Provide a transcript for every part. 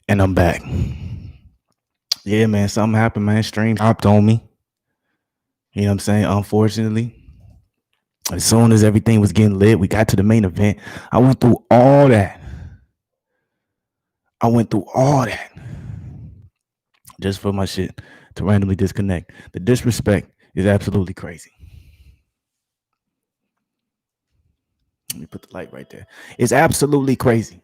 And I'm back. Yeah, man, something happened, man. Stream dropped on me. You know what I'm saying? Unfortunately, as soon as everything was getting lit, we got to the main event. I went through all that. I went through all that just for my shit to randomly disconnect. The disrespect is absolutely crazy. Let me put the light right there. It's absolutely crazy,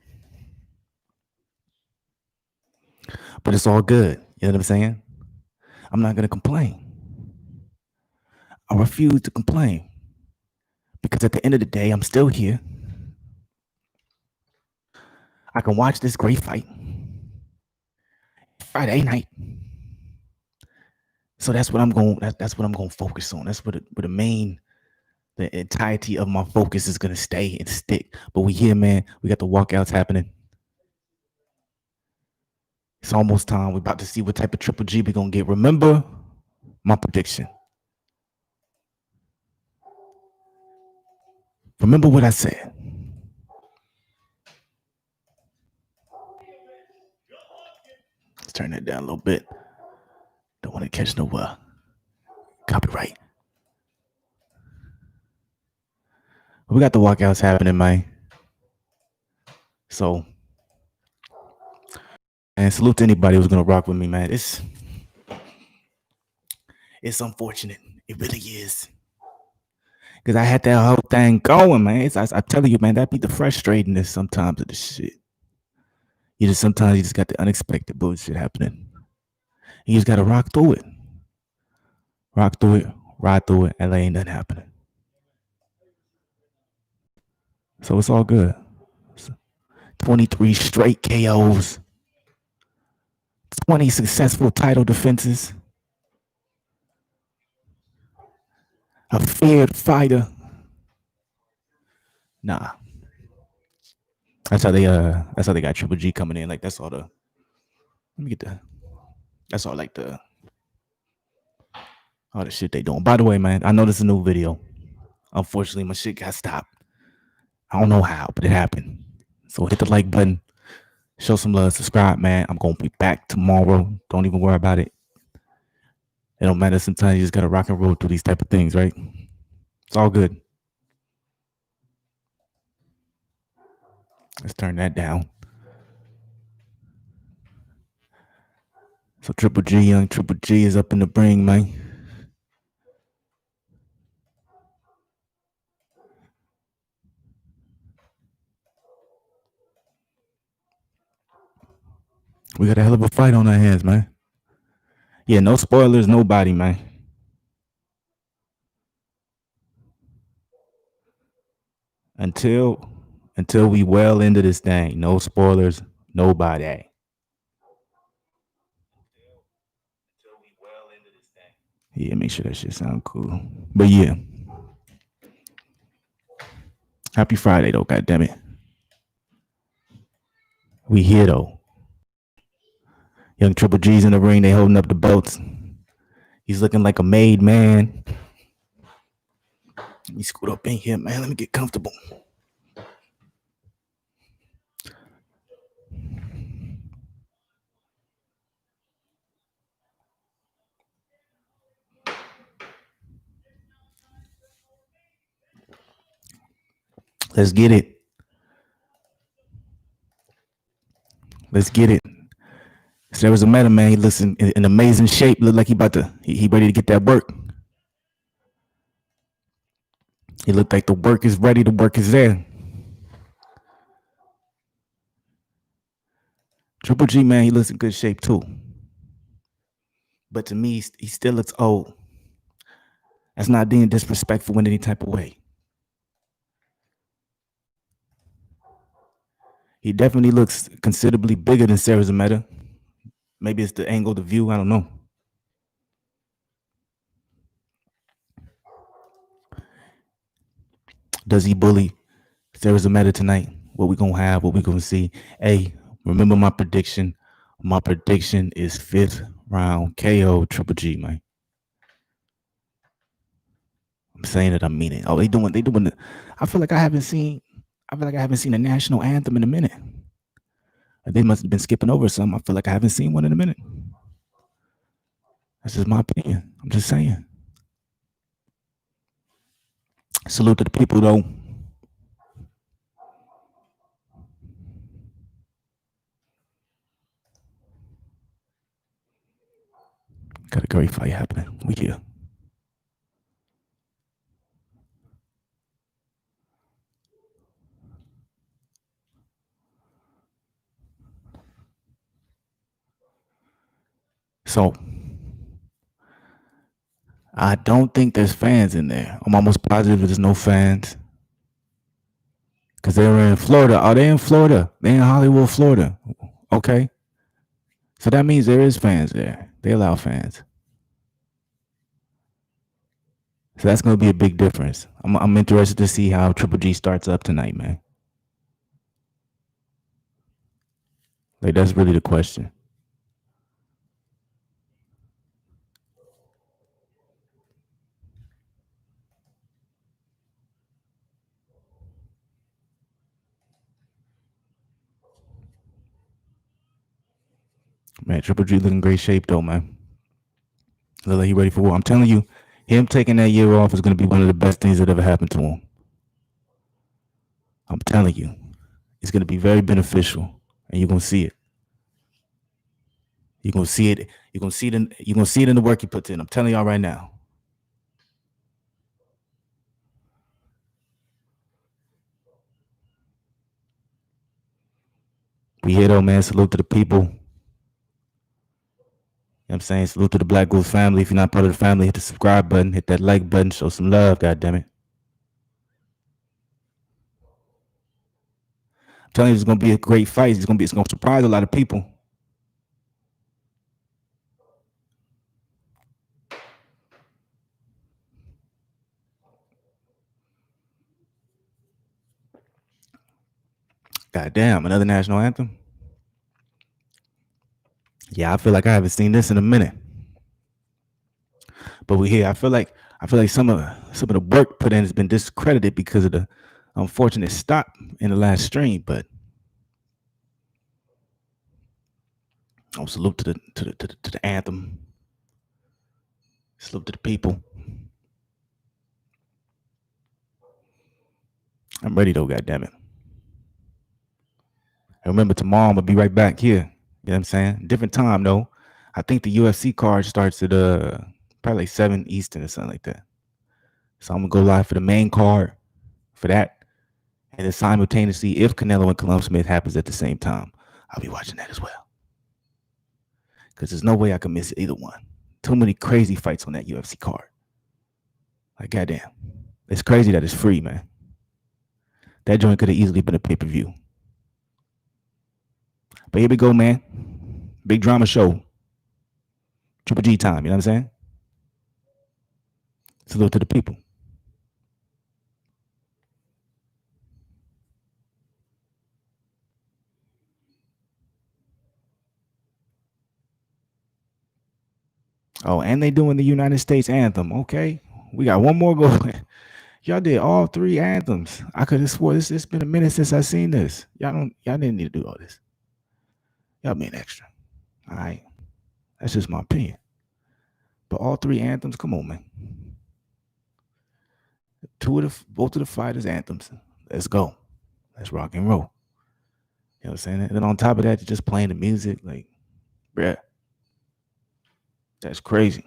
but it's all good. You know what I'm saying? I'm not going to complain. I refuse to complain because at the end of the day, I'm still here. I can watch this great fight Friday night. So that's what I'm going. That's what I'm going to focus on. That's what the entirety of my focus is going to stay and stick. But we here, man. We got the walkouts happening. It's almost time. We're about to see what type of Triple G we're going to get. Remember my prediction. Remember what I said. Let's turn that down a little bit. Don't want to catch no copyright. We got the walkouts happening, man. So, and salute to anybody who's gonna rock with me, man. It's unfortunate. It really is. Because I had that whole thing going, man. I tell you, man, that be the frustratingness sometimes of the shit. Sometimes you just got the unexpected bullshit happening. You just gotta rock through it. Rock through it, ride through it, and ain't nothing happening. So it's all good. 23 straight KOs, 20 successful title defenses, a feared fighter. Nah. That's how they got Triple G coming in. Like that's all the let me get the that's all like the all the shit they doing. By the way, man, I know this is a new video. Unfortunately, my shit got stopped. I don't know how, but it happened. So hit the like button, show some love, subscribe, man. I'm gonna be back tomorrow. Don't even worry about it. It don't matter. Sometimes you just gotta rock and roll through these type of things, right? It's all good. Let's turn that down. So Triple G, young Triple G is up in the ring, man. We got a hell of a fight on our hands, man. Yeah, no spoilers, nobody, man. Until we well into this thing, no spoilers, nobody. Yeah, make sure that shit sound cool. But yeah, happy Friday though, God damn it. We here though. Young Triple G's in the ring, they holding up the belts. He's looking like a made man. Let me scoot up in here, man. Let me get comfortable. Let's get it. Let's get it. Szeremeta, man, he looks in amazing shape. Look like he ready to get that work. He looked like the work is ready. The work is there. Triple G, man, he looks in good shape too. But to me, he still looks old. That's not being disrespectful in any type of way. He definitely looks considerably bigger than Szeremeta. Maybe it's the angle, the view. I don't know. Does he bully Szeremeta tonight? What we gonna have? What we gonna see? Hey, remember my prediction. My prediction is 5th round KO Triple G, man. I'm saying it. I mean it. Oh, they doing. I feel like I haven't seen a national anthem in a minute. They must have been skipping over some. I feel like I haven't seen one in a minute. That's just my opinion. I'm just saying. Salute to the people though. Got a great fight happening. We here. So I don't think there's fans in there. I'm almost positive there's no fans. Because they were in Florida. Are they in Florida? They in Hollywood, Florida. Okay. So that means there is fans there. They allow fans. So that's going to be a big difference. I'm interested to see how Triple G starts up tonight, man. Like, that's really the question. Man, Triple G looking great shape, though, man. Look like he ready for war. I'm telling you, him taking that year off is going to be one of the best things that ever happened to him. I'm telling you, it's going to be very beneficial, and you're going to see it. You're going to see it. You're going to see it. You're going to see it in the work he puts in. I'm telling y'all right now. We here though, man. Salute to the people. You know what I'm saying? Salute to the Black Goose family. If you're not part of the family, hit the subscribe button, hit that like button, show some love, God damn it. I'm telling you, it's gonna be a great fight. It's gonna surprise a lot of people. God damn, another national anthem. Yeah, I feel like I haven't seen this in a minute. But we here. I feel like some of the work put in has been discredited because of the unfortunate stop in the last stream. But salute to the anthem. Salute to the people. I'm ready though, God damn it. And remember, tomorrow I'm gonna be right back here. You know what I'm saying? Different time though. I think the UFC card starts at probably like 7 Eastern or something like that. So I'm gonna go live for the main card for that. And then simultaneously, if Canelo and Callum Smith happens at the same time, I'll be watching that as well. Because there's no way I can miss either one. Too many crazy fights on that UFC card. Like, goddamn. It's crazy that it's free, man. That joint could have easily been a pay-per-view. But here we go, man. Big drama show. Triple G time, you know what I'm saying? Salute to the people. Oh, and they doing the United States anthem. Okay. We got one more going. Y'all did all 3 anthems. I could have swore it's been a minute since I seen this. Y'all didn't need to do all this. Y'all being extra. All right. That's just my opinion. But all 3 anthems, come on, man. Both of the fighters' anthems. Let's go. Let's rock and roll. You know what I'm saying? And then on top of that, you're just playing the music. Like, bruh. That's crazy.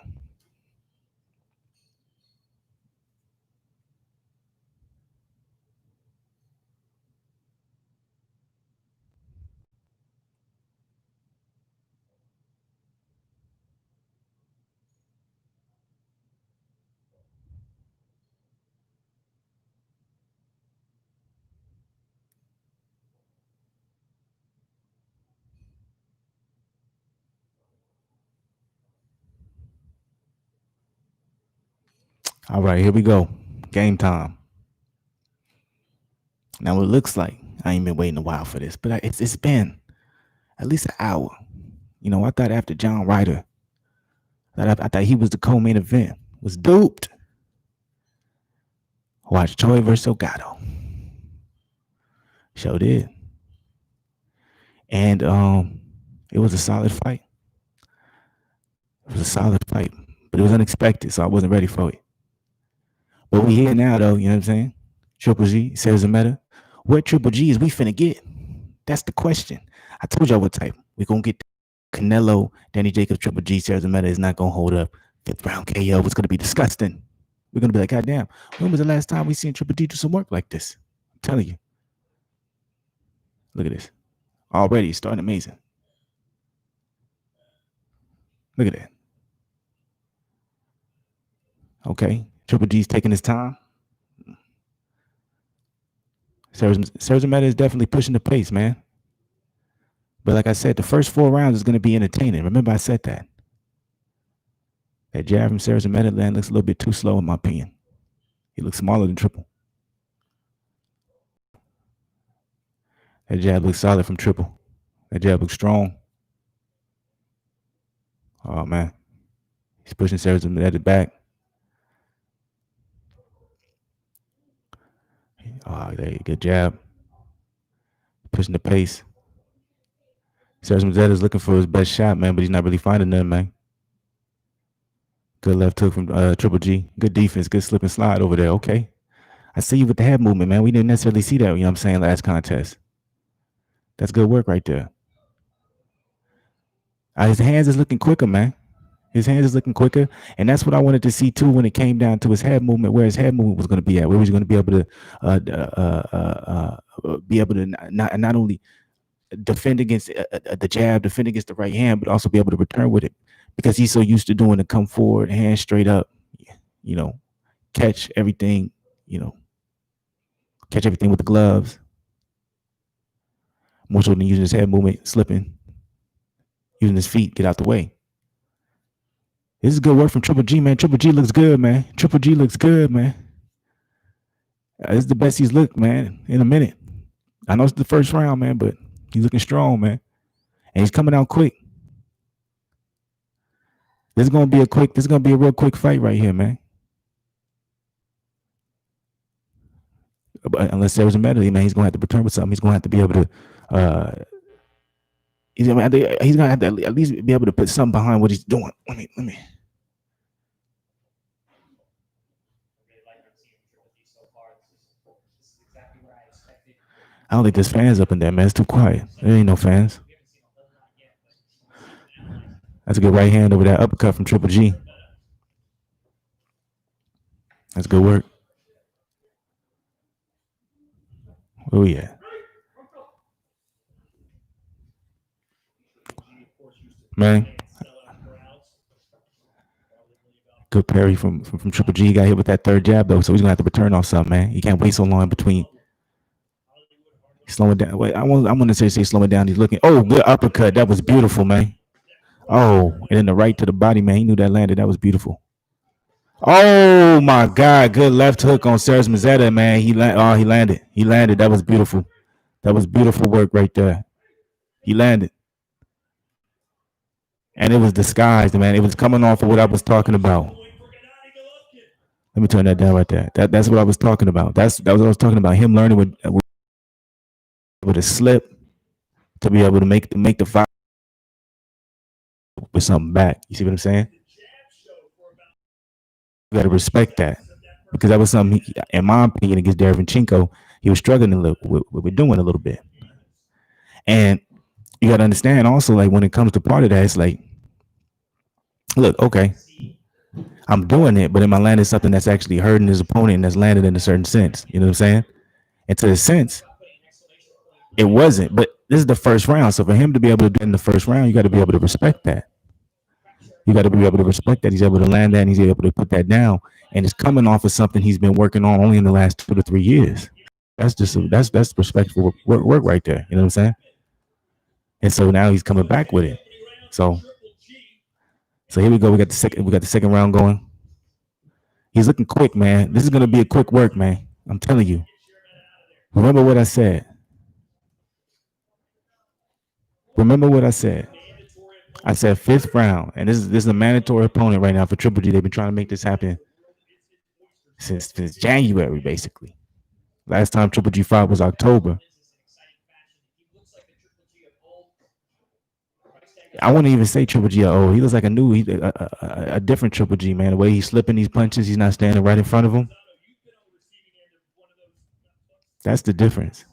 All right, here we go. Game time. Now it looks like I ain't been waiting a while for this, but it's been at least an hour. You know, I thought after John Ryder, I thought he was the co-main event. Was duped. Watch Choi versus Elgato. Sure did. And it was a solid fight. It was a solid fight, but it was unexpected, so I wasn't ready for it. But we here now, though. You know what I'm saying? Triple G, Szeremeta. What Triple G is we finna get? That's the question. I told y'all what type. We gonna get Canelo, Danny Jacobs, Triple G, Szeremeta is not gonna hold up. Fifth round KO was gonna be disgusting. We're gonna be like, God damn, when was the last time we seen Triple G do some work like this? I'm telling you. Look at this. Already it's starting amazing. Look at that. Okay. Triple G's taking his time. Szeremeta is definitely pushing the pace, man. But like I said, the first 4 rounds is going to be entertaining. Remember, I said that. That jab from Szeremeta land looks a little bit too slow, in my opinion. He looks smaller than Triple. That jab looks solid from Triple. That jab looks strong. Oh, man. He's pushing Szeremeta back. Oh, there you go. Good jab. Pushing the pace. Szeremeta is looking for his best shot, man, but he's not really finding none, man. Good left hook from Triple G. Good defense. Good slip and slide over there. Okay. I see you with the head movement, man. We didn't necessarily see that, you know what I'm saying, last contest. That's good work right there. His hands is looking quicker, man. His hands is looking quicker, and that's what I wanted to see too when it came down to his head movement, where his head movement was going to be at, where he was going to be able to not only defend against the jab, defend against the right hand, but also be able to return with it, because he's so used to doing the come forward, hand straight up, you know, catch everything, catch everything with the gloves, more so than using his head movement, slipping, using his feet, get out the way. This is good work from Triple G, man. Triple G looks good, man. Triple G looks good, man. This is the best he's looked, man, in a minute. I know it's the first round, man, but he's looking strong, man. And he's coming out quick. This is gonna be a real quick fight right here, man. But unless there was a medley, man, he's gonna have to return with something. He's gonna have to be able to he's gonna have to at least be able to put something behind what he's doing. Let me. I don't think there's fans up in there, man. It's too quiet. There ain't no fans. That's a good right hand over that uppercut from Triple G. That's good work. Oh yeah. Man. Good parry from Triple G. He got hit with that third jab though, so he's gonna have to return off something, man. He can't wait so long in between. Slowing down. Wait, I want to say slowing down. He's looking. Oh, good uppercut. That was beautiful, man. Oh, and then the right to the body, man. He knew that landed. That was beautiful. Oh my God! Good left hook on Szeremeta, man. He landed. He landed. That was beautiful. That was beautiful work right there. He landed, and it was disguised, man. It was coming off of what I was talking about. Let me turn that down right there. That's what I was talking about. That was what I was talking about. Him learning with a slip to be able to make the fight with something back. You see what I'm saying? You got to respect that, because that was something, in my opinion, against Derevchenko, he was struggling a little with doing a little bit. And you got to understand also, like when it comes to part of that, it's like, look, okay, I'm doing it, but am I landing something that's actually hurting his opponent and that's landed in a certain sense? You know what I'm saying? And to a sense, it wasn't. But this is the first round, so for him to be able to do it in the first round, you got to be able to respect that. You got to be able to respect that he's able to land that and he's able to put that down, and it's coming off of something he's been working on only in the last 2 to 3 years. That's just that's respectful work right there. You know what I'm saying? And so now he's coming back with it. So here we go. We got the second round going. He's looking quick, man. This is gonna be a quick work, man. I'm telling you. Remember what I said. Remember what I said. I said fifth round, and this is a mandatory opponent right now for Triple G. They've been trying to make this happen since January, basically. Last time Triple G fought was October. I wouldn't even say Triple G. Oh, he looks like a different Triple G, man. The way he's slipping these punches, he's not standing right in front of him. That's the difference.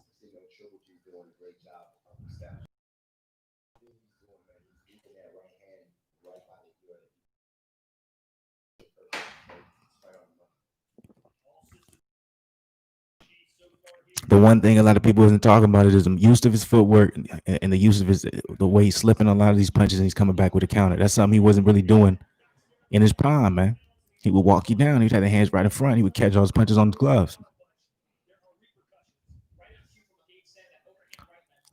The one thing a lot of people isn't talking about it is the use of his footwork and the use of the way he's slipping a lot of these punches and he's coming back with a counter. That's something he wasn't really doing in his prime, man. He would walk you down. He'd have the hands right in front. He would catch all his punches on his gloves.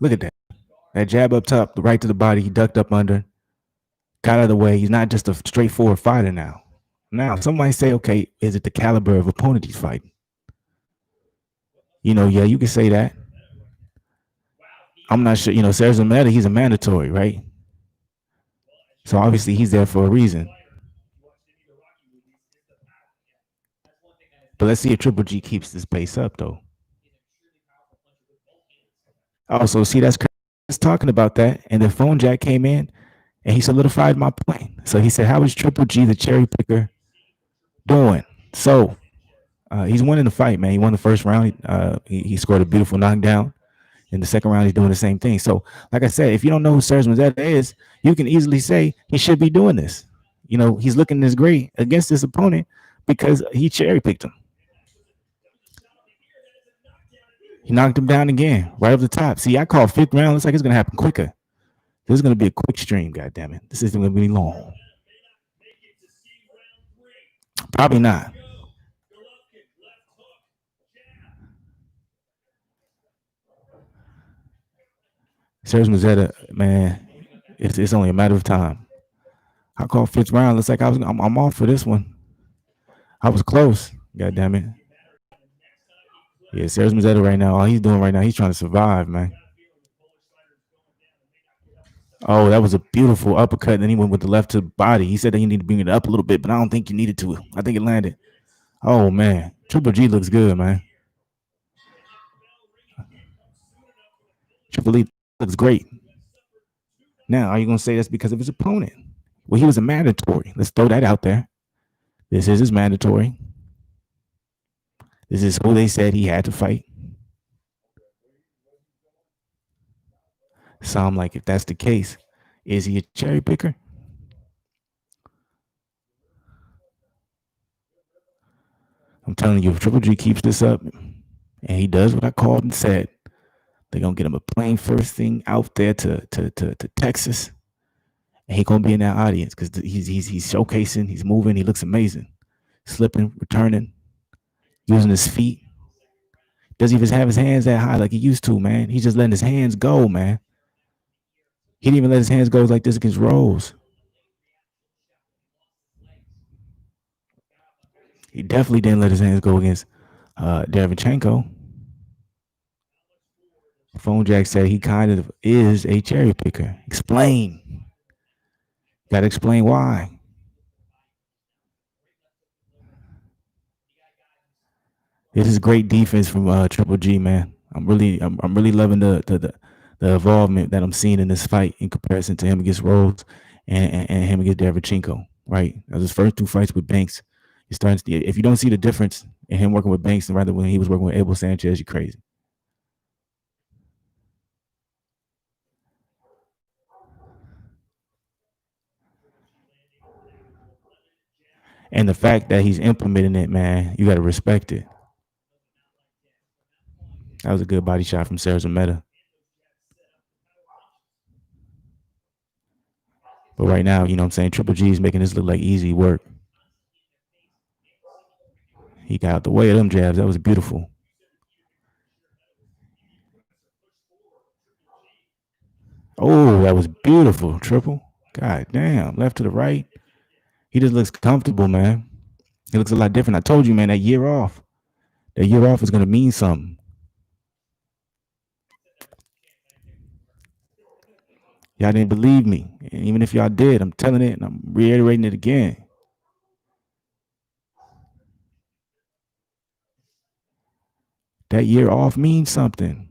Look at that. That jab up top, right to the body. He ducked up under, got out of the way. He's not just a straightforward fighter now. Now, some might say, okay, is it the caliber of opponent he's fighting? Yeah, you can say that. I'm not sure. Szeremeta, he's a mandatory, right? So obviously he's there for a reason. But let's see if Triple G keeps this pace up, though. Also, see, that's talking about that. And the phone jack came in and he solidified my point. So he said, how is Triple G, the cherry picker, doing? So he's winning the fight, man. He won the first round. He scored a beautiful knockdown. In the second round, he's doing the same thing. So, like I said, if you don't know who Szeremeta is, you can easily say he should be doing this. He's looking this great against this opponent because he cherry picked him. He knocked him down again, right up the top. See, I call fifth round. Looks like it's gonna happen quicker. This is gonna be a quick stream. God damn it! This isn't gonna be long. Probably not. Szeremeta, man, it's only a matter of time. I call fifth round. Looks like I'm off for this one. I was close. God damn it. Yeah, Szeremeta right now. All he's doing right now, he's trying to survive, man. Oh, that was a beautiful uppercut. And then he went with the left to the body. He said that you need to bring it up a little bit, but I don't think you needed to. I think it landed. Oh man, Triple G looks good, man. Triple G looks great. Now, are you gonna say that's because of his opponent? Well, he was a mandatory. Let's throw that out there. This is his mandatory. This is who they said he had to fight. So I'm like, if that's the case, is he a cherry picker? I'm telling you, if Triple G keeps this up and he does what I called and said, they're gonna get him a plane first thing out there to Texas, and he gonna be in that audience because he's showcasing, he's moving, he looks amazing, slipping, returning, using his feet. Doesn't even have his hands that high like he used to, man. He's just letting his hands go, man. He didn't even let his hands go like this against Rose. He definitely didn't let his hands go against Derevchenko. Phone Jack said he kind of is a cherry picker. Explain. Got to explain why. This is great defense from Triple G, man. I'm really loving the involvement that I'm seeing in this fight in comparison to him against Rhodes and him against Derevchenko. Right, as his first two fights with Banks, you're starting to, if you don't see the difference in him working with Banks and rather when he was working with Abel Sanchez, you're crazy. And the fact that he's implementing it, man, you got to respect it. That was a good body shot from Szeremeta. But right now, you know what I'm saying, Triple G is making this look like easy work. He got out the way of them jabs. That was beautiful. Oh, that was beautiful. Triple. God damn. Left to the right. He just looks comfortable, man. He looks a lot different. I told you, man, that year off. That year off is going to mean something. Y'all didn't believe me. And even if y'all did, I'm telling it and I'm reiterating it again. That year off means something.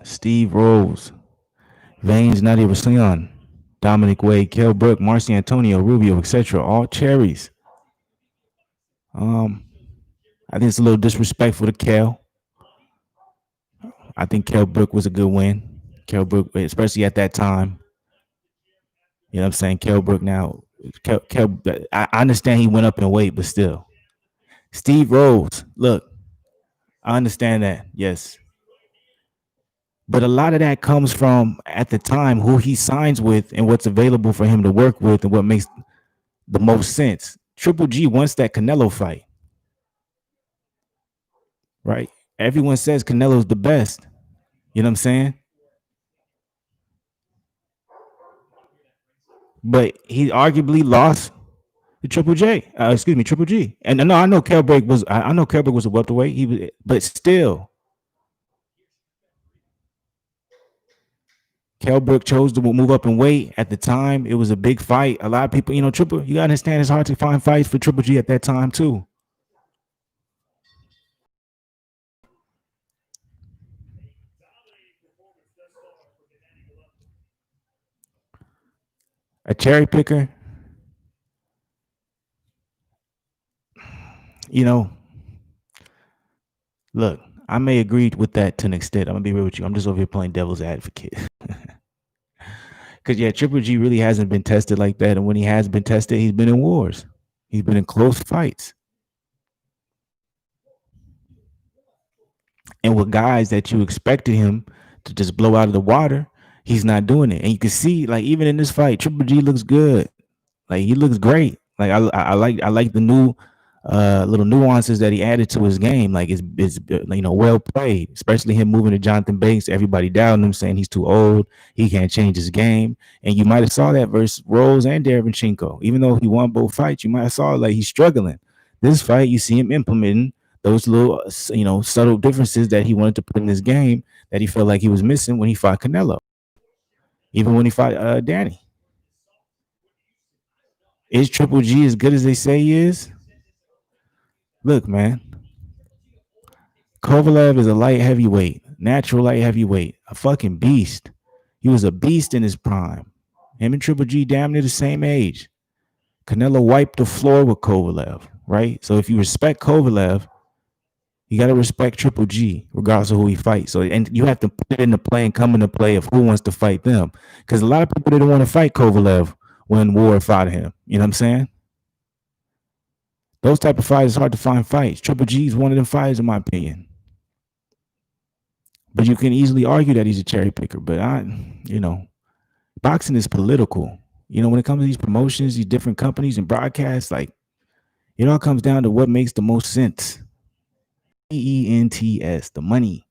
Steve Rose, Vanes, Nadia Rasion, Dominic Wade, Kell Brook, Marcy Antonio, Rubio, etc. All cherries. I think it's a little disrespectful to Kell. I think Kell Brook was a good win. Kell Brook, especially at that time. You know what I'm saying? Kell Brook now. I understand he went up in weight, but still. Steve Rose, look, I understand that. Yes. But a lot of that comes from at the time who he signs with and what's available for him to work with and what makes the most sense. Triple G wants that Canelo fight, right? Everyone says Canelo's the best. You know what I'm saying? But he arguably lost to Triple J. Excuse me, Triple G. And no, I know Kell Brook was. I know Kell Brook was a welterweight. He was, but still, Kell Brook chose to move up in weight at the time. It was a big fight. A lot of people, Triple. You gotta understand, it's hard to find fights for Triple G at that time too. A cherry picker, look, I may agree with that to an extent. I'm gonna be real with you. I'm just over here playing devil's advocate. Because yeah, Triple G really hasn't been tested like that, and when he has been tested, he's been in wars. He's been in close fights, and with guys that you expected him to just blow out of the water, he's not doing it. And you can see, like even in this fight, Triple G looks good. Like he looks great. Like I like the new little nuances that he added to his game. Like it's well played, especially him moving to Jonathan Banks. Everybody doubting him, saying he's too old, he can't change his game. And you might have saw that versus Rose and Derevchenko. Even though he won both fights, you might have saw like he's struggling. This fight, you see him implementing those little subtle differences that he wanted to put in his game that he felt like he was missing when he fought Canelo, even when he fought Danny. Is Triple G as good as they say he is? Look, man, Kovalev is a light heavyweight, natural light heavyweight, a fucking beast. He was a beast in his prime. Him and Triple G damn near the same age. Canelo wiped the floor with Kovalev, right? So if you respect Kovalev, you got to respect Triple G, regardless of who he fights. So, and you have to put it into play and come into play of who wants to fight them. Because a lot of people didn't want to fight Kovalev when Ward fought him. You know what I'm saying? Those type of fighters, hard to find fights. Triple G is one of them fighters, in my opinion. But you can easily argue that he's a cherry picker. But boxing is political. When it comes to these promotions, these different companies and broadcasts, like it all comes down to what makes the most sense. EENTS, the money.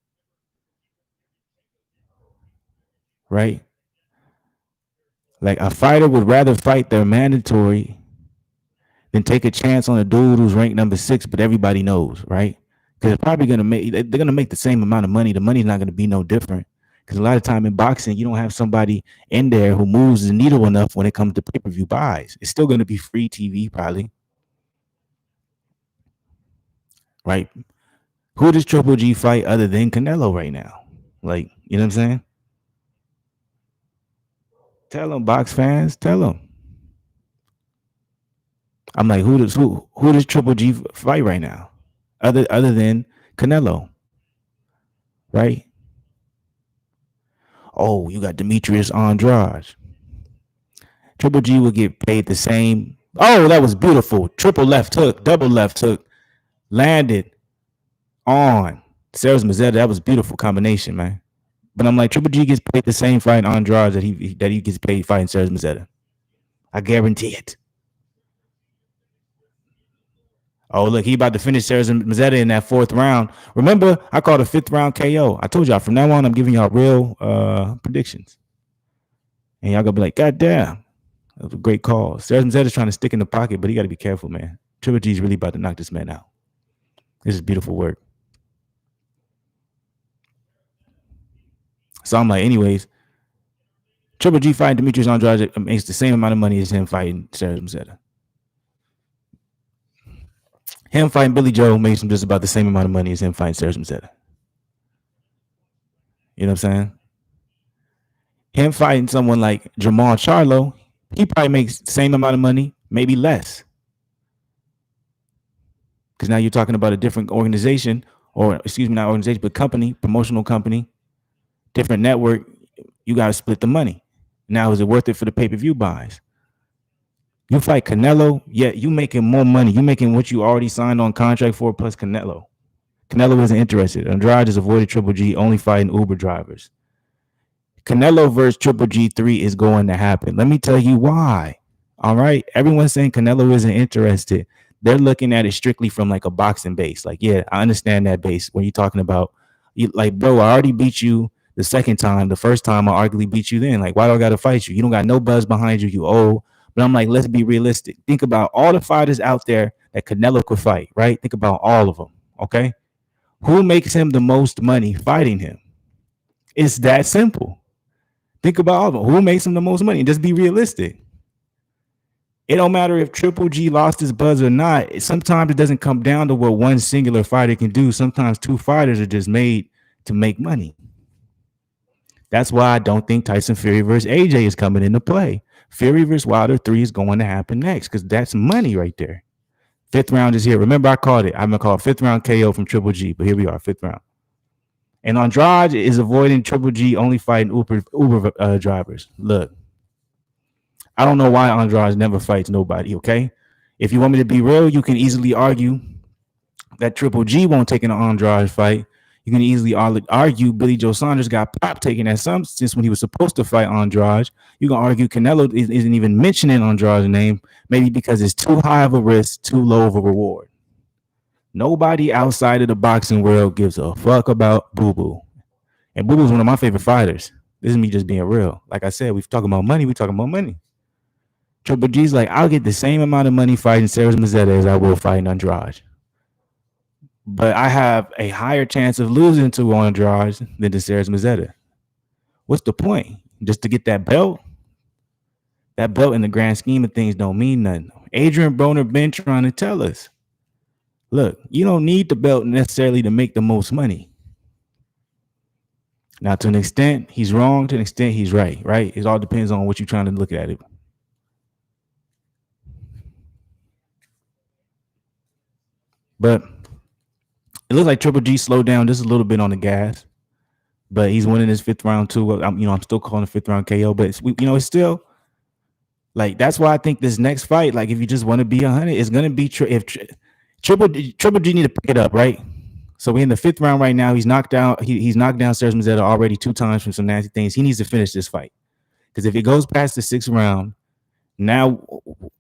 Right? Like a fighter would rather fight their mandatory than take a chance on a dude who's ranked number 6, but everybody knows, right? Because they're gonna make the same amount of money. The money's not gonna be no different. Because a lot of time in boxing, you don't have somebody in there who moves the needle enough when it comes to pay-per-view buys. It's still gonna be free TV, probably. Right? Who does Triple G fight other than Canelo right now? Like, you know what I'm saying? Tell them, box fans, tell them. I'm like, who does Triple G fight right now, other than Canelo, right? Oh, you got Demetrius Andrade. Triple G will get paid the same. Oh, that was beautiful. Triple left hook, double left hook, landed on Sarah's Mazzetta. That was a beautiful combination, man. But I'm like, Triple G gets paid the same fight Andrade that he gets paid fighting Sarah's Mazzetta. I guarantee it. Oh, look, he about to finish Sarah's Mazzetta in that 4th round. Remember, I called a 5th round KO. I told y'all from now on, I'm giving y'all real predictions. And y'all gonna be like, God damn, that was a great call. Sarah's Mazzetta's trying to stick in the pocket, but he got to be careful, man. Triple G's really about to knock this man out. This is beautiful work. So I'm like, anyways, Triple G fighting Demetrius Andrade makes the same amount of money as him fighting Sarah's Mazzetta. Him fighting Billy Joe makes him just about the same amount of money as him fighting Sarah's Mazzetta. You know what I'm saying? Him fighting someone like Jamal Charlo, he probably makes the same amount of money, maybe less. Because now you're talking about a different organization, or excuse me, not organization, but company, promotional company, different network. You got to split the money. Now, is it worth it for the pay-per-view buys? You fight Canelo, yeah, you making more money. You making what you already signed on contract for plus Canelo. Canelo isn't interested. Andrade has avoided Triple G, only fighting Uber drivers. Canelo versus Triple G3 is going to happen. Let me tell you why. All right. Everyone's saying Canelo isn't interested. They're looking at it strictly from like a boxing base. Like, yeah, I understand that base when you're talking about, you, like, bro, I already beat you the second time. The first time I arguably beat you then. Like, why do I got to fight you? You don't got no buzz behind you. You old. But I'm like, let's be realistic. Think about all the fighters out there that Canelo could fight, right? Think about all of them. Okay. Who makes him the most money fighting him? It's that simple. Think about all of them. Who makes him the most money? Just be realistic. It don't matter if Triple G lost his buzz or not. Sometimes it doesn't come down to what one singular fighter can do. Sometimes two fighters are just made to make money. That's why I don't think Tyson Fury versus AJ is coming into play. Fury versus Wilder 3 is going to happen next because that's money right there. Fifth round is here. Remember, I called it. I'm going to call it fifth round KO from Triple G, but here we are, fifth round. And Andrade is avoiding Triple G, only fighting Uber drivers. Look, I don't know why Andrade never fights nobody, okay? If you want me to be real, you can easily argue that Triple G won't take an Andrade fight. You can easily argue Billy Joe Saunders got popped taking that substance when he was supposed to fight Andrade. You can argue Canelo isn't even mentioning Andrade's name, maybe because it's too high of a risk, too low of a reward. Nobody outside of the boxing world gives a fuck about Boo Boo. And Boo Boo's one of my favorite fighters. This is me just being real. Like I said, we're talking about money. We're talking about money. Triple G's like, I'll get the same amount of money fighting Szeremeta as I will fighting Andrade. But I have a higher chance of losing to Andrade than to Szeremeta. What's the point? Just to get that belt? That belt in the grand scheme of things don't mean nothing. Adrian Broner been trying to tell us, look, you don't need the belt necessarily to make the most money. Now, to an extent, he's wrong. To an extent, he's right, right? It all depends on what you're trying to look at it. But it looks like Triple G slowed down just a little bit on the gas, but he's winning his fifth round too. I'm still calling it fifth round KO, but it's still like that's why I think this next fight, like if you just want to be 100, it's gonna be Triple G need to pick it up, right? So we're in the fifth round right now. He's knocked out. He's knocked down Szeremeta already 2 times from some nasty things. He needs to finish this fight because if it goes past the 6th round, now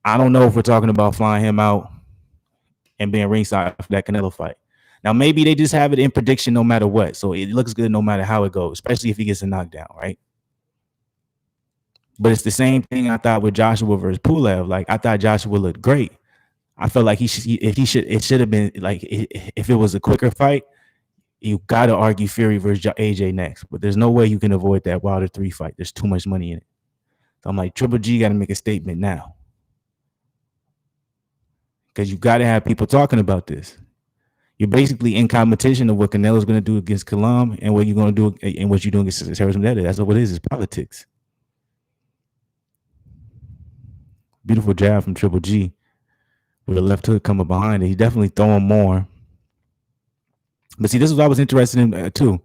I don't know if we're talking about flying him out and being ringside for that Canelo fight. Now maybe they just have it in prediction no matter what, so it looks good no matter how it goes, especially if he gets a knockdown, right? But it's the same thing I thought with Joshua versus Pulev. Like I thought Joshua looked great. I felt like it should have been like if it was a quicker fight, you got to argue Fury versus AJ next. But there's no way you can avoid that Wilder 3 fight. There's too much money in it. So I'm like, Triple G got to make a statement now because you got to have people talking about this. You're basically in competition of what Canelo's going to do against Kalam and what you're going to do and what you're doing against Szeremeta. That's what it is. It's politics. Beautiful jab from Triple G with a left hook coming behind it. He's definitely throwing more. But see, this is what I was interested in too.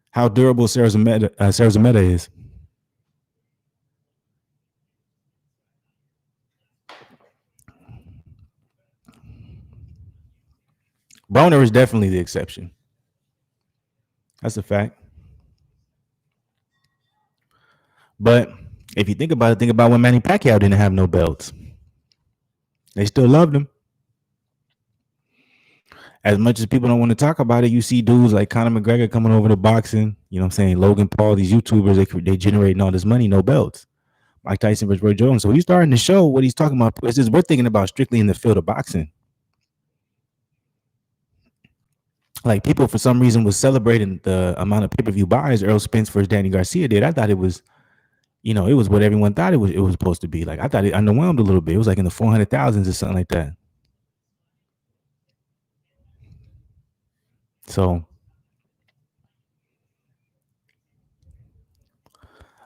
How durable Szeremeta is. Broner is definitely the exception. That's a fact. But if you think about it, think about when Manny Pacquiao didn't have no belts. They still loved him. As much as people don't want to talk about it, you see dudes like Conor McGregor coming over to boxing. You know what I'm saying? Logan Paul, these YouTubers, they generating all this money, no belts. Mike Tyson versus Roy Jones. So he's starting to show what he's talking about. It's just we're thinking about strictly in the field of boxing. Like people for some reason was celebrating the amount of pay-per-view buys Earl Spence versus Danny Garcia did. I thought it was, it was what everyone thought it was supposed to be. Like I thought it underwhelmed a little bit. It was like in the 400,000s or something like that. So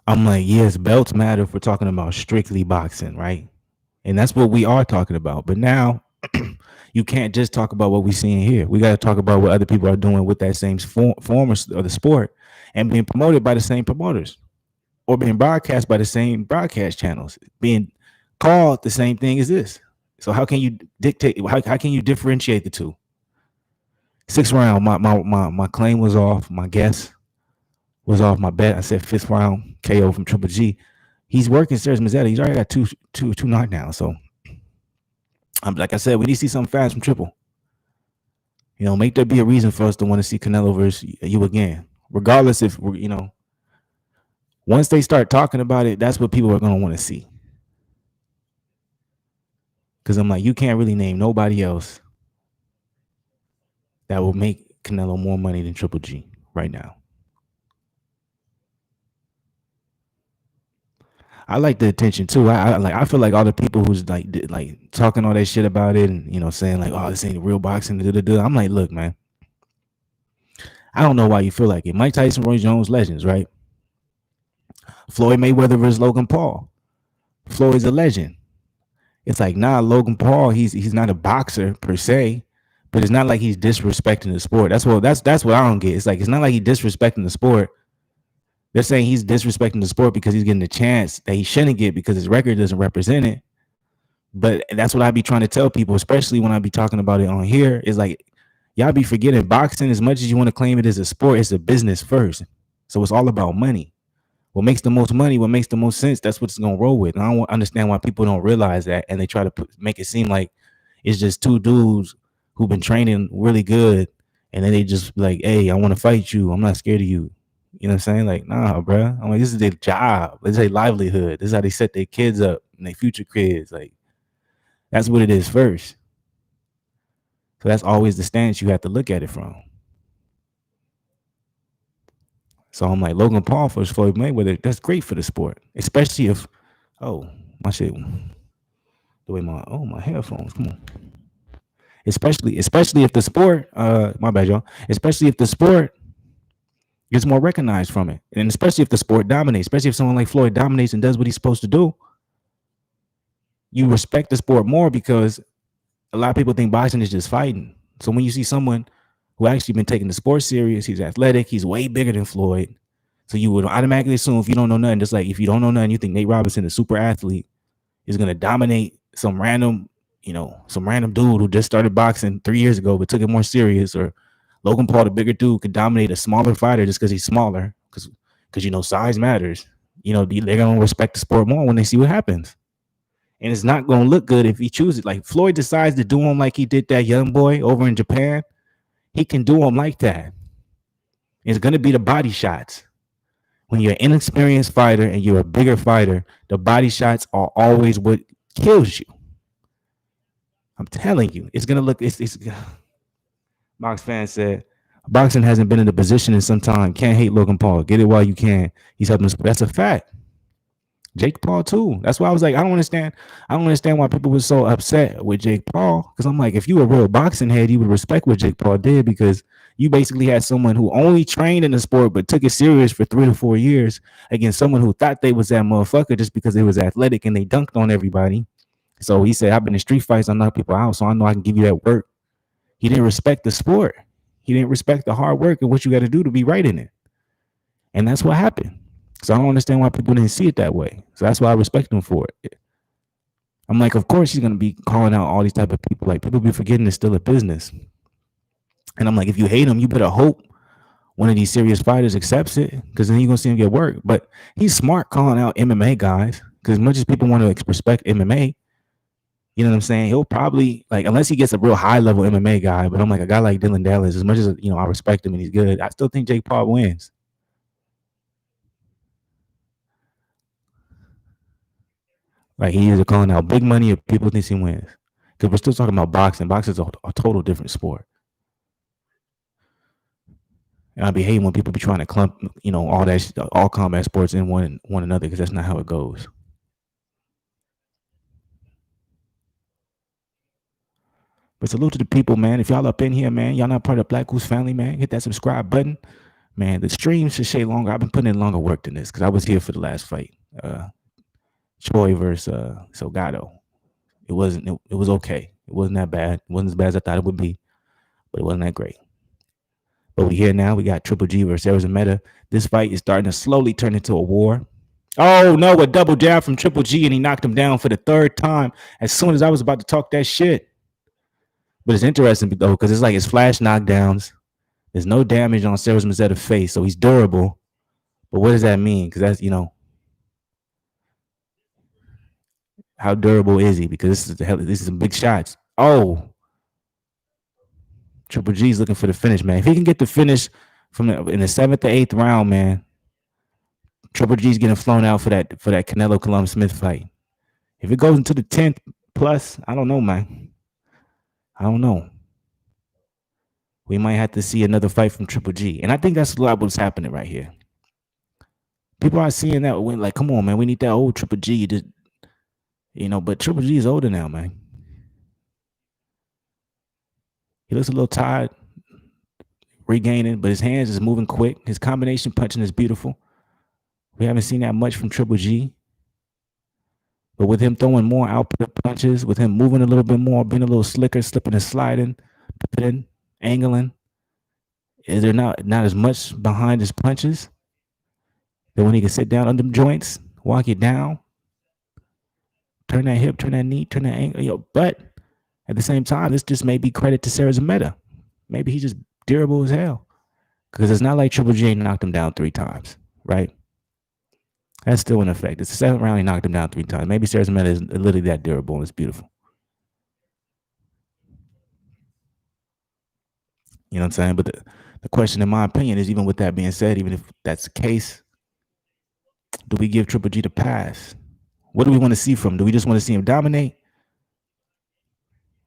I'm like, yes, belts matter if we're talking about strictly boxing, right? And that's what we are talking about. But now you can't just talk about what we're seeing here. We got to talk about what other people are doing with that same form of the sport and being promoted by the same promoters or being broadcast by the same broadcast channels, being called the same thing as this. So how can you dictate? How can you differentiate the two? Sixth round, my claim was off. My guess was off. My bet, I said fifth round KO from Triple G. He's working Szeremeta. He's already got two knockdowns. So I'm like I said, we need to see something fast from Triple. You know, make there be a reason for us to want to see Canelo versus you again, regardless if we're, you know, once they start talking about it, that's what people are going to want to see. Because I'm like, you can't really name nobody else that will make Canelo more money than Triple G right now. I like the attention too. I feel like all the people who's like talking all that shit about it and you know saying like, oh, this ain't real boxing. I'm like, look, man, I don't know why you feel like it. Mike Tyson, Roy Jones, legends, right? Floyd Mayweather versus Logan Paul. Floyd's a legend. It's like, nah, Logan Paul, he's not a boxer per se, but it's not like he's disrespecting the sport. That's what I don't get. It's like it's not like he's disrespecting the sport. They're saying he's disrespecting the sport because he's getting a chance that he shouldn't get because his record doesn't represent it. But that's what I be trying to tell people, especially when I be talking about it on here, is like y'all be forgetting boxing, as much as you want to claim it as a sport, it's a business first. So it's all about money. What makes the most money, what makes the most sense, that's what it's gonna roll with. And I don't understand why people don't realize that, and they try to make it seem like it's just two dudes who've been training really good, and then they just like, hey, I want to fight you. I'm not scared of you. You know what I'm saying? Like, nah, bro. I'm like, this is their job. This is their livelihood. This is how they set their kids up and their future kids. Like, that's what it is first. So that's always the stance you have to look at it from. So I'm like, Logan Paul versus Floyd Mayweather, that's great for the sport. Especially if, oh, my shit, the way my headphones, come on. Especially if the sport, my bad, y'all. Especially if the sport gets more recognized from it. And especially if the sport dominates, especially if someone like Floyd dominates and does what he's supposed to do, you respect the sport more because a lot of people think boxing is just fighting. So when you see someone who actually been taking the sport serious, he's athletic, he's way bigger than Floyd. So you would automatically assume, if you don't know nothing, just like if you don't know nothing, you think Nate Robinson, a super athlete, is gonna dominate some random dude who just started boxing 3 years ago but took it more serious, or Logan Paul, the bigger dude, could dominate a smaller fighter just because he's smaller, because you know size matters. You know, they're gonna respect the sport more when they see what happens. And it's not going to look good if he chooses. Like Floyd decides to do him like he did that young boy over in Japan. He can do him like that. It's going to be the body shots. When you're an inexperienced fighter and you're a bigger fighter, the body shots are always what kills you. I'm telling you, it's going to look. It's Box fan said, boxing hasn't been in a position in some time. Can't hate Logan Paul. Get it while you can. He's helping us. That's a fact. Jake Paul too. That's why I was like, I don't understand why people were so upset with Jake Paul. Because I'm like, if you were a real boxing head, you would respect what Jake Paul did, because you basically had someone who only trained in the sport but took it serious for 3 to 4 years against someone who thought they was that motherfucker just because they was athletic and they dunked on everybody. So he said, I've been in street fights, I knock people out, so I know I can give you that work. He didn't respect the sport. He didn't respect the hard work and what you got to do to be right in it. And that's what happened. So I don't understand why people didn't see it that way. So that's why I respect him for it. I'm like, of course he's gonna be calling out all these type of people. Like, people be forgetting it's still a business. And I'm like, if you hate him, you better hope one of these serious fighters accepts it, because then you're gonna see him get work. But he's smart calling out MMA guys, because as much as people want to respect MMA, you know what I'm saying? He'll probably, like, unless he gets a real high level MMA guy. But I'm like, a guy like Dylan Dallas, as much as I respect him and he's good, I still think Jake Paul wins. Like, he either calling out big money or people think he wins. Because we're still talking about boxing. Boxing is a total different sport. And I be hating when people be trying to clump, all combat sports in one another, because that's not how it goes. But salute to the people, man. If y'all up in here, man, y'all not part of the Black Goose family, man, hit that subscribe button. Man, the stream should say longer. I've been putting in longer work than this because I was here for the last fight. Choi versus Salgado. It wasn't. It was okay. It wasn't that bad. It wasn't as bad as I thought it would be, but it wasn't that great. But we here now. We got Triple G versus Szeremeta. This fight is starting to slowly turn into a war. Oh no, a double jab from Triple G, and he knocked him down for the third time as soon as I was about to talk that shit. But it's interesting though, because it's like it's flash knockdowns. There's no damage on Szeremeta's face, so he's durable. But what does that mean? Because that's, how durable is he? Because this is some big shots. Oh, Triple G's looking for the finish, man. If he can get the finish in the 7th or 8th round, man, Triple G's getting flown out for that Canelo Colum Smith fight. If it goes into the 10th plus, I don't know, man. I don't know. We might have to see another fight from Triple G, and I think that's a lot what's happening right here. People are seeing that when, like, come on, man, we need that old Triple G. But Triple G is older now, man. He looks a little tired, regaining, but his hands is moving quick. His combination punching is beautiful. We haven't seen that much from Triple G. But with him throwing more output punches, with him moving a little bit more, being a little slicker, slipping and sliding, pivoting, angling, is there not as much behind his punches? That when he can sit down on them joints, walk it down, turn that hip, turn that knee, turn that ankle. But at the same time, this just may be credit to Szeremeta. Maybe he's just durable as hell. Because it's not like Triple G knocked him down 3 times, right? That's still in effect. It's the 7th round, he knocked him down 3 times. Maybe Szeremeta is literally that durable and it's beautiful. You know what I'm saying? But the question, in my opinion, is, even with that being said, even if that's the case, do we give Triple G the pass? What do we want to see from him? Do we just want to see him dominate?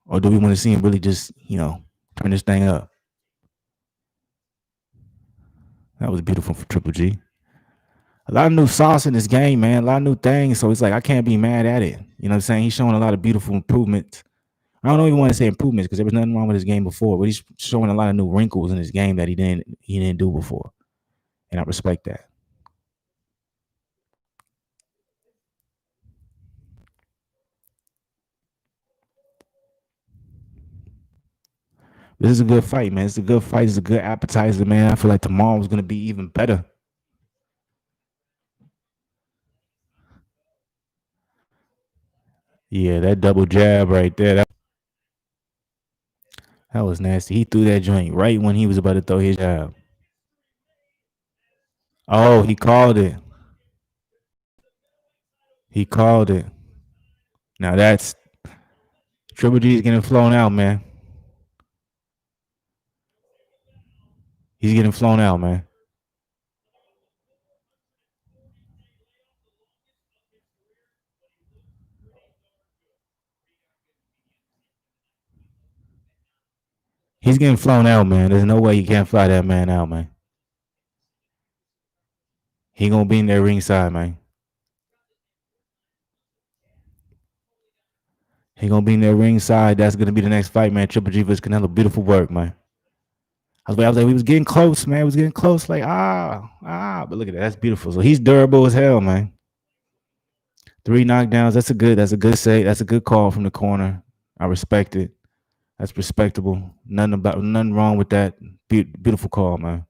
Or do we want to see him really just, turn this thing up? That was beautiful for Triple G. A lot of new sauce in this game, man. A lot of new things. So it's like, I can't be mad at it. You know what I'm saying? He's showing a lot of beautiful improvements. I don't even want to say improvements because there was nothing wrong with his game before, but he's showing a lot of new wrinkles in his game that he didn't do before. And I respect that. This is a good fight, man. It's a good fight. It's a good appetizer, man. I feel like tomorrow's going to be even better. Yeah, that double jab right there. That was nasty. He threw that joint right when he was about to throw his jab. Oh, he called it. He called it. Now that's Triple G's getting flown out, man. He's getting flown out, man. He's getting flown out, man. There's no way you can't fly that man out, man. He gonna be in there ringside, man. He gonna be in there ringside. That's gonna be the next fight, man. Triple G versus Canelo. Beautiful work, man. I was like, we was getting close, man. We was getting close, like but look at that. That's beautiful. So he's durable as hell, man. 3 knockdowns. That's a good say. That's a good call from the corner. I respect it. That's respectable. Nothing wrong with that. Beautiful call, man.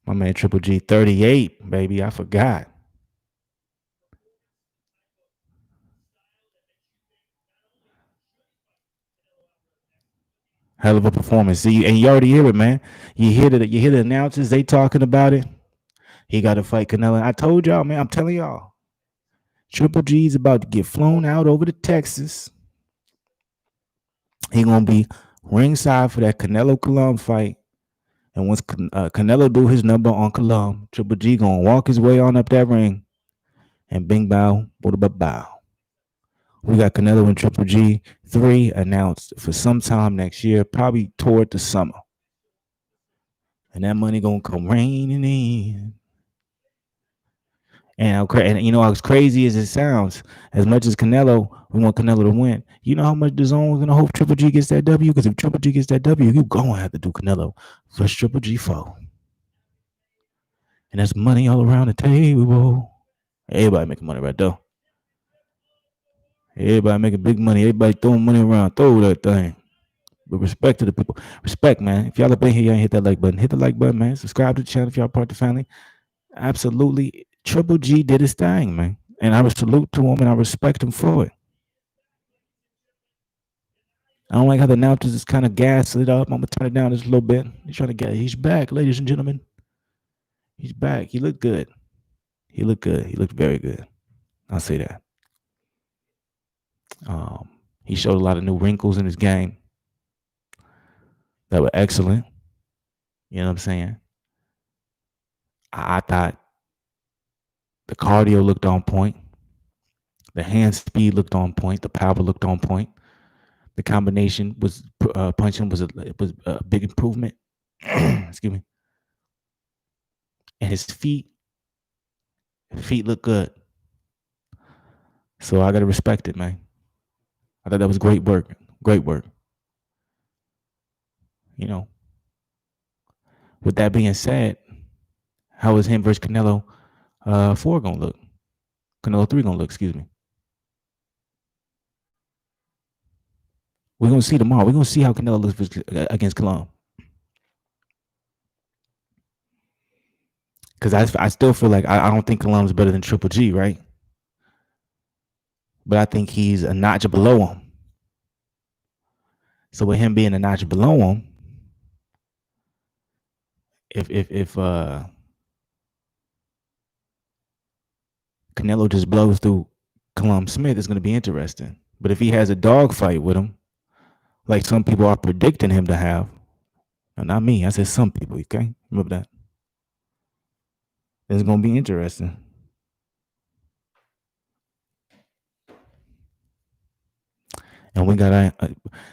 My man Triple G, 38, baby. I forgot. Hell of a performance. See, and you already hear it, man. You hear the announcers, they talking about it. He got to fight Canelo. I told y'all, man. I'm telling y'all. Triple G's about to get flown out over to Texas. He gonna be ringside for that Canelo Colum fight. And once Canelo do his number on Colum, Triple G gonna walk his way on up that ring, and bing bow, boda bow. We got Canelo and Triple G 3 announced for sometime next year, probably toward the summer. And that money gonna come raining in. And you know, as crazy as it sounds, as much as Canelo, we want Canelo to win. You know how much the zone is gonna hope Triple G gets that W? Because if Triple G gets that W, you gonna have to do Canelo versus Triple G 4. And that's money all around the table. Everybody making money right there. Everybody making big money. Everybody throwing money around. Throw that thing. But respect to the people. Respect, man. If y'all up in here, y'all ain't hit that like button. Hit the like button, man. Subscribe to the channel if y'all part of the family. Absolutely. Triple G did his thing, man. And I salute to him and I respect him for it. I don't like how the announcers is kind of gas it up. I'm gonna turn it down just a little bit. He's trying to get. He's back, ladies and gentlemen. He's back. He looked good. He looked good. He looked very good. I'll say that. He showed a lot of new wrinkles in his game that were excellent. You know what I'm saying? I thought the cardio looked on point. The hand speed looked on point. The power looked on point. The combination was punching was a big improvement. Excuse me. And his feet look good. So I gotta respect it, man. I thought that was great work. Great work. You know. With that being said, how is him versus Canelo 4 gonna look? Canelo 3 gonna look, excuse me. We're gonna see tomorrow. We're gonna see how Canelo looks against Colomb. Because I still feel like I don't think Colomb's better than Triple G, right? But I think he's a notch below him. So with him being a notch below him, if Canelo just blows through Colomb Smith, it's going to be interesting. But if he has a dog fight with him, like some people are predicting him to have, no, not me, I said some people, okay? Remember that. It's going to be interesting. And we got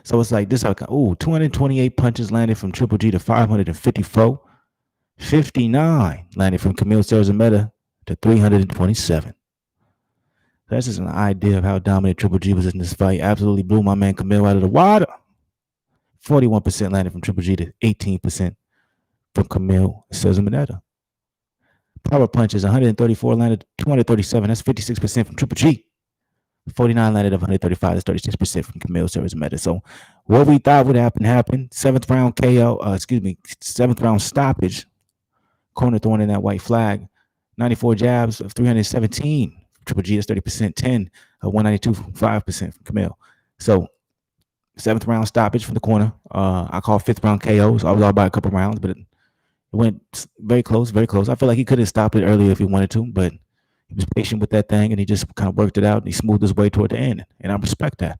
so it's like this. 228 punches landed from Triple G to 554. 59 landed from Kamil Szeremeta to 327. That's just an idea of how dominant Triple G was in this fight. Absolutely blew my man Kamil out of the water. 41% landed from Triple G to 18% from Kamil Szeremeta. Power punches, 134 landed, 237. That's 56% from Triple G. 49 landed of 135. That's 36% from Kamil Szeremeta. So what we thought would happen happened. Seventh round KO. Seventh round stoppage. Corner throwing in that white flag. 94 jabs of 317. Triple G is 30%, 10 of 192, 5% from Kamil. So seventh round stoppage from the corner. I call fifth round KO. So I was all by a couple rounds, but it went very close, very close. I feel like he could have stopped it earlier if he wanted to, but he was patient with that thing and he just kind of worked it out and he smoothed his way toward the end. And I respect that.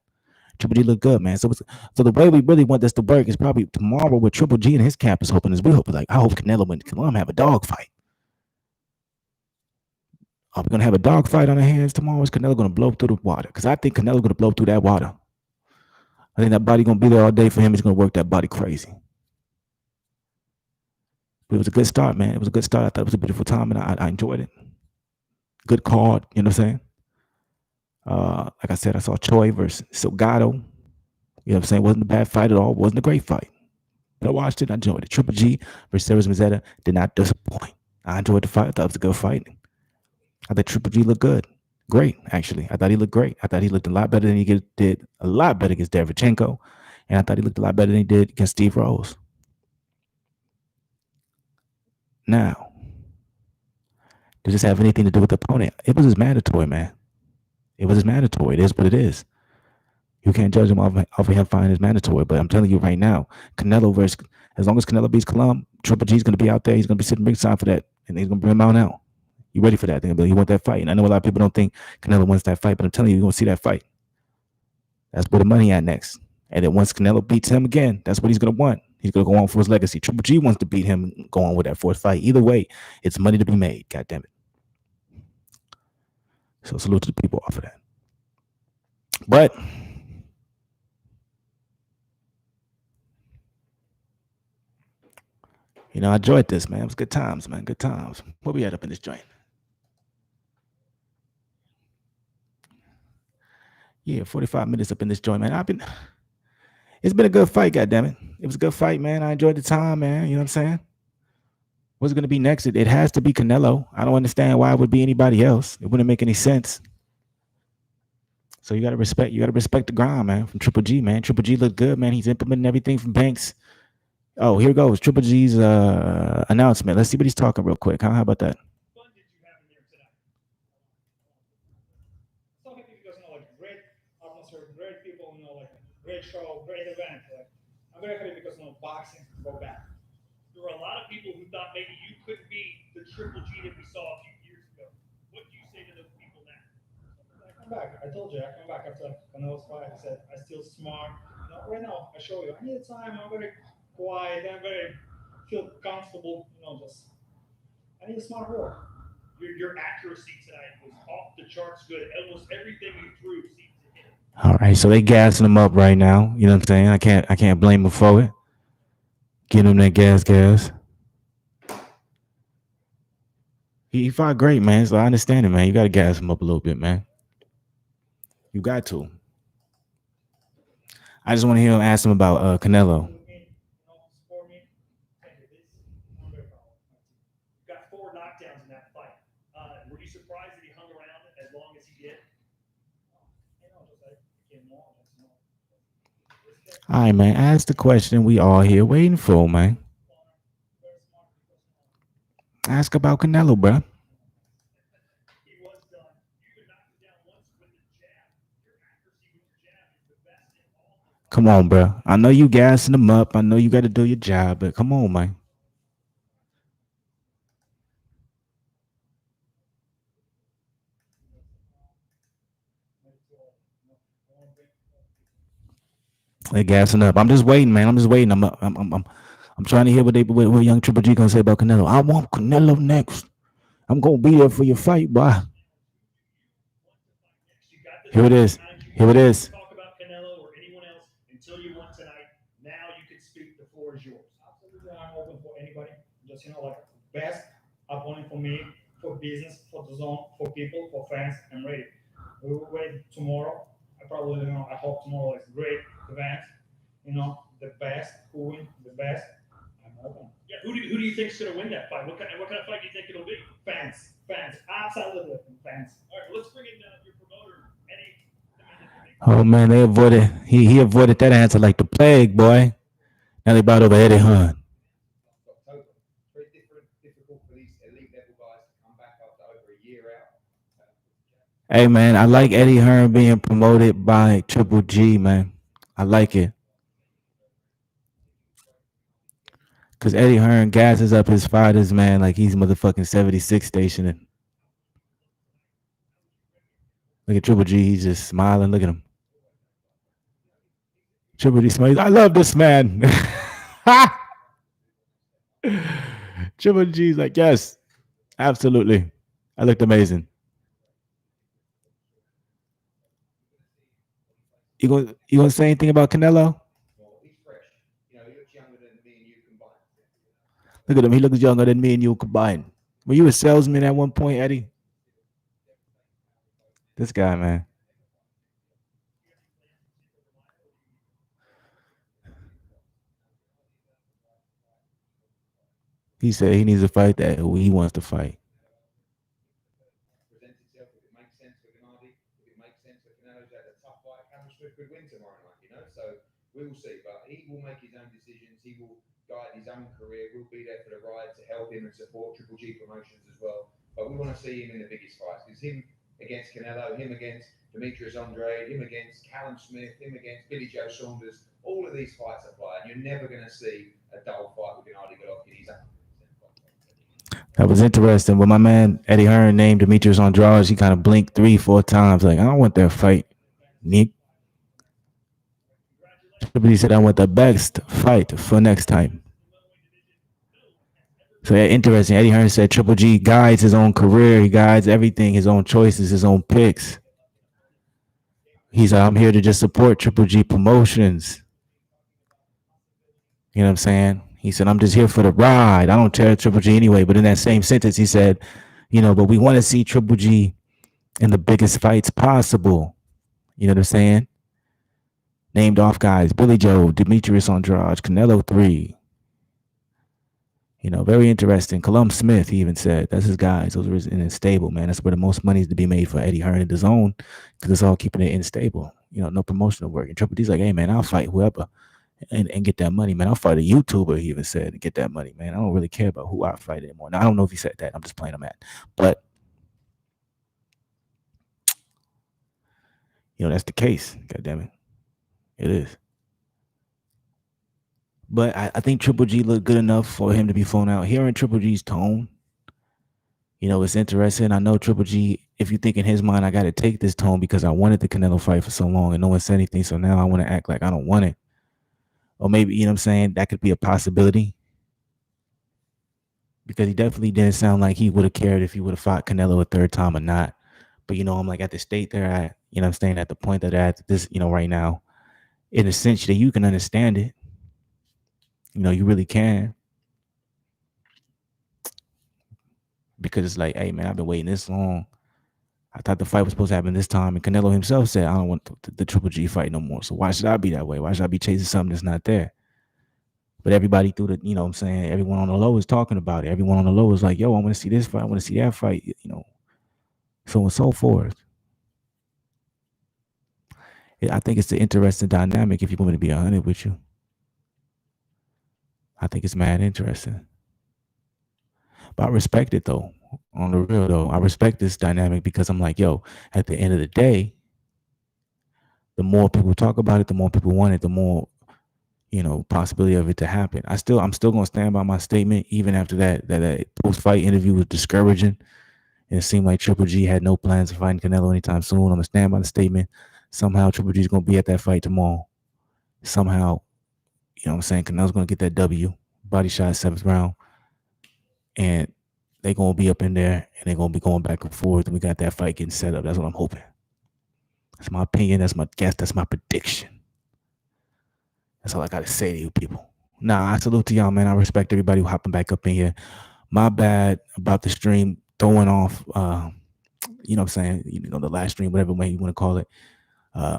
Triple G looked good, man. So the way we really want this to work is probably tomorrow with Triple G and his camp is hoping is we hope like I hope Canelo and Colomb have a dog fight. Are we gonna have a dog fight on our hands tomorrow? Is Canelo gonna blow through the water? Because I think Canelo gonna blow through that water. I think that body gonna be there all day for him. He's gonna work that body crazy. But it was a good start, man. It was a good start. I thought it was a beautiful time, and I enjoyed it. Good card, you know what I'm saying? Like I said, I saw Choi versus Salgado. You know what I'm saying? Wasn't a bad fight at all. Wasn't a great fight. But I watched it. I enjoyed it. Triple G versus Szeremeta did not disappoint. I enjoyed the fight. I thought it was a good fight. I thought Triple G looked good. Great, actually. I thought he looked great. I thought he looked a lot better than he did. A lot better against Derevchenko. And I thought he looked a lot better than he did against Steve Rose. Now, does this have anything to do with the opponent? It was his mandatory, man. It was his mandatory. It is what it is. You can't judge him off of him finding his mandatory. But I'm telling you right now, Canelo versus, as long as Canelo beats Colomb, Triple G's going to be out there. He's going to be sitting ringside for that. And he's going to bring him out now. You ready for that? You want that fight. And I know a lot of people don't think Canelo wins that fight, but I'm telling you, you're going to see that fight. That's where the money at next. And then once Canelo beats him again, that's what he's going to want. He's going to go on for his legacy. Triple G wants to beat him and go on with that fourth fight. Either way, it's money to be made. God damn it. So salute to the people off of that. But I enjoyed this, man. It was good times, man. Good times. Where we at up in this joint? Yeah, 45 minutes up in this joint, man. It's been a good fight, goddammit. It was a good fight, man. I enjoyed the time, man. You know what I'm saying? What's going to be next? It has to be Canelo. I don't understand why it would be anybody else. It wouldn't make any sense. So you gotta respect. You gotta respect the grind, man. From Triple G, man. Triple G looked good, man. He's implementing everything from Banks. Oh, here goes Triple G's announcement. Let's see what he's talking real quick. Huh? How about that? All right, so they gassing him up right now. You know what I'm saying? I can't blame him for it. Getting him that gas. He fought great, man. So I understand it, man. You gotta gas him up a little bit, man. You got to. I just want to hear him ask him about Canelo. All right, man. Ask the question we all here waiting for, man. Ask about Canelo, bro. Come on, bro. I know you gassing him up. I know you got to do your job, but come on, man. They gassing up. I'm just waiting, man. I'm just waiting. I'm trying to hear what young Triple G gonna say about Canelo. I want Canelo next. I'm gonna be there for your fight, boy. Here it is. Here it is. Oh man, they avoided. He avoided that answer like the plague, boy. Now they brought over Eddie Hearn. Hey man, I like Eddie Hearn being promoted by Triple G, man. I like it. Cause Eddie Hearn gasses up his fighters, man, like he's motherfucking 76 stationing. Look at Triple G, he's just smiling. Look at him. Triple G smiles. I love this man. Triple G's like, yes, absolutely. I looked amazing. You gonna say anything about Canelo? Look at him. He looks younger than me and you combined. Were you a salesman at one point, Eddie? This guy, man. He said he needs to fight that who he wants to fight. That was interesting. When my man Eddie Hearn named Demetrius Andrade, he kind of blinked 3, 4 times, like, I don't want that fight, Nick. But he said, I want the best fight for next time. So yeah, interesting. Eddie Hearn said Triple G guides his own career. He guides everything, his own choices, his own picks. He's like, I'm here to just support Triple G promotions. You know what I'm saying? He said, I'm just here for the ride. I don't tear Triple G anyway. But in that same sentence, he said, but we want to see Triple G in the biggest fights possible. You know what I'm saying? Named off guys: Billy Joe, Demetrius Andrade, Canelo 3. Very interesting. Colum Smith, he even said, that's his guys. Those are in his stable, man. That's where the most money is to be made for Eddie Hearn and the zone, because it's all keeping it in stable. No promotional work. And Triple D's like, hey, man, I'll fight whoever and get that money, man. I'll fight a YouTuber, he even said, and get that money, man. I don't really care about who I fight anymore. Now, I don't know if he said that. I'm just playing him at. But, that's the case. God damn it. It is. But I think Triple G looked good enough for him to be flown out. Hearing Triple G's tone, it's interesting. I know Triple G, if you think in his mind, I got to take this tone because I wanted the Canelo fight for so long and no one said anything. So now I want to act like I don't want it. Or maybe, what I'm saying, that could be a possibility. Because he definitely didn't sound like he would have cared if he would have fought Canelo a third time or not. But, I'm like at the state they're at, I'm saying at the point that they're at this, right now, in a sense that you can understand it. You really can. Because it's like, hey, man, I've been waiting this long. I thought the fight was supposed to happen this time. And Canelo himself said, I don't want the Triple G fight no more. So why should I be that way? Why should I be chasing something that's not there? But everybody through the, what I'm saying, everyone on the low is talking about it. Everyone on the low is like, yo, I want to see this fight. I want to see that fight, so on and so forth. I think it's an interesting dynamic if you want me to be 100 with you. I think it's mad interesting. But I respect it, though. On the real, though, I respect this dynamic because I'm like, yo, at the end of the day, the more people talk about it, the more people want it, the more, possibility of it to happen. I'm still gonna stand by my statement, even after that post-fight interview was discouraging. And it seemed like Triple G had no plans of fighting Canelo anytime soon. I'm gonna stand by the statement. Somehow Triple G's gonna be at that fight tomorrow. Somehow, what I'm saying, Canelo's gonna get that W, body shot, 7th round. And they're gonna be up in there and they're gonna be going back and forth. And we got that fight getting set up. That's what I'm hoping. That's my opinion. That's my guess. That's my prediction. That's all I gotta say to you people. Nah, I salute to y'all, man. I respect everybody who hopping back up in here. My bad about the stream throwing off. What I'm saying, the last stream, whatever way you want to call it.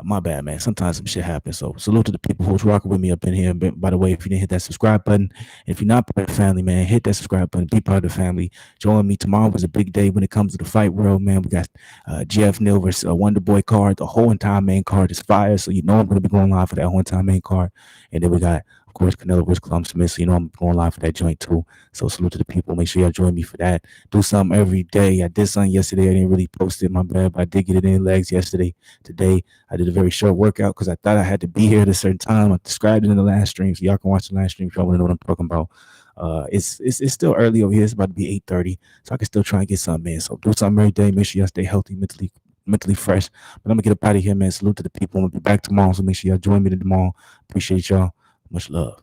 My bad, man. Sometimes some shit happens. So salute to the people who's rocking with me up in here. But by the way, if you didn't hit that subscribe button, if you're not part of the family, man, hit that subscribe button. Be part of the family. Join me. Tomorrow was a big day when it comes to the fight world, man. We got GF Neal versus Wonder Boy card. The whole entire main card is fire. So I'm going to be going live for that whole entire main card. And then we got, of course, Canelo versus Colum Smith. So I'm going live for that joint too. So salute to the people. Make sure y'all join me for that. Do something every day. I did something yesterday. I didn't really post it, my bad, but I did get it in legs yesterday. Today, I did a very short workout because I thought I had to be here at a certain time. I described it in the last stream, so y'all can watch the last stream if y'all want to know what I'm talking about. It's still early over here. It's about to be 8:30, so I can still try and get something in. So do something every day. Make sure y'all stay healthy, mentally fresh. But I'm gonna get up out of here, man. Salute to the people. I'm gonna be back tomorrow, so make sure y'all join me tomorrow. Appreciate y'all. Much love.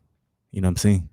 You know what I'm saying?